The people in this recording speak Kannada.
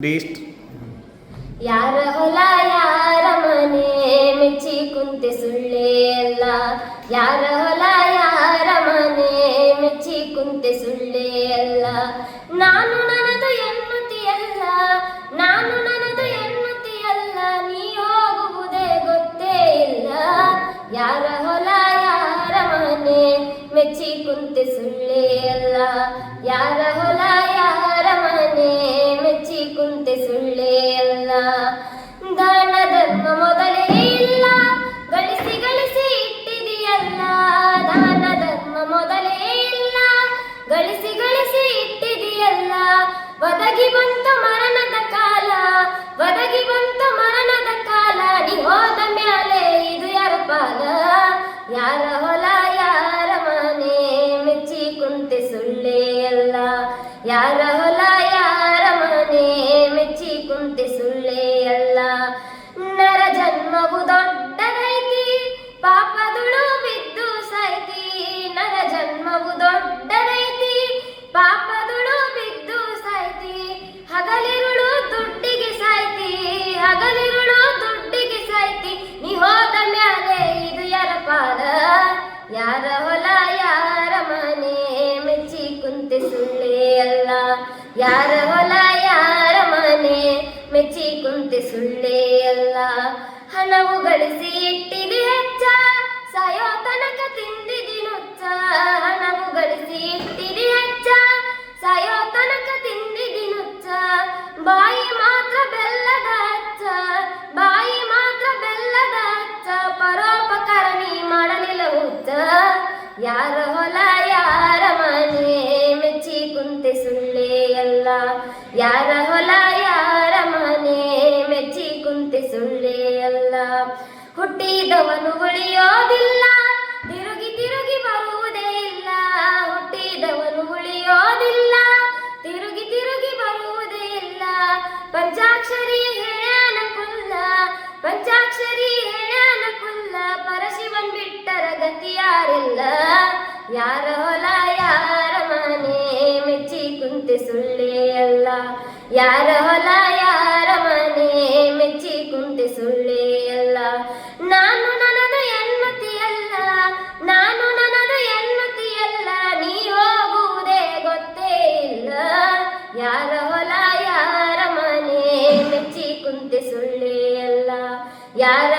ಲೀಸ್ಟ್ ಯಾರ ಹೊಲ ಯಾರ ಮನೆ ಮೆಚ್ಚಿ ಕುಂತೆ ಸುಳ್ಳೇ ಅಲ್ಲ. ಯಾರ ಹೊಲ ಯಾರ ಮನೆ ಮೆಚ್ಚಿ ಕುಂತೆ ಸುಳ್ಳೇ ಅಲ್ಲ. ನಾನು ನನ್ನದು ಎನ್ನುತ್ತೀಯಲ್ಲ, ನಾನು ನನ್ನದು ಎನ್ನುತ್ತೀಯಲ್ಲ, ನೀ ಹೋಗುವುದೇ ಗೊತ್ತೇ ಇಲ್ಲ. ಯಾರ ಹೊಲ ಯಾರ ಮನೆ ಮೆಚ್ಚಿ ಕುಂತೆ ಸುಳ್ಳೇ ಅಲ್ಲ. ಯಾರ ಹೊಲ ಯಾರ ಮನೆ ಮೆಚ್ಚಿ ಕುಂತೆ ಸುಳ್ಳೇ ಅಲ್ಲ. ದಾನ ಧರ್ಮ ಮೊದಲೇ ಇಲ್ಲ, ಗಳಿಸಿ ಗಳಿಸಿ ಇಟ್ಟಿದೆಯಲ್ಲ. ದಾನ ಧರ್ಮ ಮೊದಲೇ ಇಲ್ಲ, ಗಳಿಸಿ ಗಳಿಸಿ ಇಟ್ಟಿದೆಯಲ್ಲ. ಒದಗಿ ಬಂತ ಮರಣದ ಕಾಲ, ಒದಗಿ ಬಂತ ಮರಣದ ಕಾಲ, ನೀ ಹೋದ ಮ್ಯಾಲೆ ಇದು ಯಾರ ಪಾಲ. ಯಾರ ಹೊಲ ಯಾರ ಮನೆ ಮೆಚ್ಚಿ ಕುಂತೆ ಸುಳ್ಳೇ ಅಲ್ಲ. ಯಾರ ಹೊಲ ಯಾರ ಮನೆ ಮೆಚ್ಚಿ ಕುಂತೆ ಸುಳ್ಳೇ ಅಲ್ಲ. ನರ ಜನ್ಮವು ದೊಡ್ಡದೈತಿ, ಪಾಪದುಳು ಬಿದ್ದು ಸಾಯ್ತಿ. ನರ ಜನ್ಮವು ದೊಡ್ಡದೈತಿ, ಪಾಪದುಳು ಬಿದ್ದು ಸಾಯ್ತಿ. ಹಗಲಿರುಳು ದುಡ್ಡಿಗೆ ಸಾಯ್ತಿ, ಹಗಲಿರುಳು ದುಡ್ಡಿಗೆ ಸಾಯ್ತಿ. ನೀ ಹೋದ ಮ್ಯಾಲೆ ಇದು ಯಾರ ಪಾಲ. ಯಾರ ಹೊಲ ಯಾರ ಮನೆ ಮೆಚ್ಚಿ ಕುಂತೆ ಸುಳ್ಳೇ ಅಲ್ಲ. ಯಾರ ಹೊಲ ಯಾರ ಮನೆ ಮೆಚ್ಚಿ ಕುಂತೆ ಸುಳ್ಳೇ ಅಲ್ಲ. ಹಣವು ಗಳಿಸಿ ಇಟ್ಟಿದಿ ಹೆಚ್ಚ, ಸಾಯೋ ತನಕ ತಿಂದಿದಿ ನುಚ್ಚ. ಹಣವು ಗಳಿಸಿ ಇಟ್ಟಿದಿ ಹೆಚ್ಚ, ಸಾಯೋ ತನಕ ತಿಂದಿದಿ ನುಚ್ಚ. ಬಾಯಿ ಮಾತ್ರ ಬೆಲ್ಲದ ಹಚ್ಚ, ಬಾಯಿ ಮಾತ್ರ ಬೆಲ್ಲದ ಹಚ್ಚ. ಪರೋಪಕಾರ ನೀ ಮಾಡಲಿಲ್ಲ ಹುಚ್ಚ. ಯಾರ ಹೊಲ ಯಾರ ಮನೆ ಮೆಚ್ಚಿ ಕುಂತೆ ಸುಳ್ಳೇ ಅಲ್ಲ. ಯಾರ ಹೊಲ ಯಾರ ಮನೆ ಮೆಚ್ಚಿ ಕುಂತೆ ಸುಳ್ಳೇ ಅಲ್ಲ. ಹುಟ್ಟಿದವನು ಉಳಿಯೋದಿಲ್ಲ, ತಿರುಗಿ ತಿರುಗಿ ಬರುವುದೇ ಇಲ್ಲ. ಹುಟ್ಟಿದವನು ಉಳಿಯೋದಿಲ್ಲ, ತಿರುಗಿ ತಿರುಗಿ ಬರುವುದೇ ಇಲ್ಲ. ಪಂಚಾಕ್ಷರಿ ಹೇಳ್ಯಾನ ಕುಲ್ಲ, ಪಂಚಾಕ್ಷರಿ ಹೇಳ್ಯಾನ ಕುಲ್ಲ. ಪರಶಿವನ್ ಬಿಟ್ಟರ ಗತಿ ಯಾರಿಲ್ಲ. ಯಾರ ಹೊಲ ಯಾರ ಮನೆ ಮೆಚ್ಚಿ ಕುಂತೆ ಸುಳ್ಳೇ ಅಲ್ಲ. ಯಾರ ಹೊಲ ಯಾರ ಮನೆ ಮೆಚ್ಚಿ ಕುಂತೆ ಸುಳ್ಳೇ ಅಲ್ಲ. ನಾನು ನನ್ನದು ಎನ್ನುತ್ತೀಯಲ್ಲ, ನಾನು ನನ್ನದು ಎನ್ನುತ್ತೀಯಲ್ಲ, ನೀ ಹೋಗುವುದೇ ಗೊತ್ತೇ ಇಲ್ಲ. ಯಾರ ಹೊಲ ಯಾರ ಮನೆ ಮೆಚ್ಚಿ ಕುಂತೆ ಸುಳ್ಳೇ ಅಲ್ಲ. ಯಾರ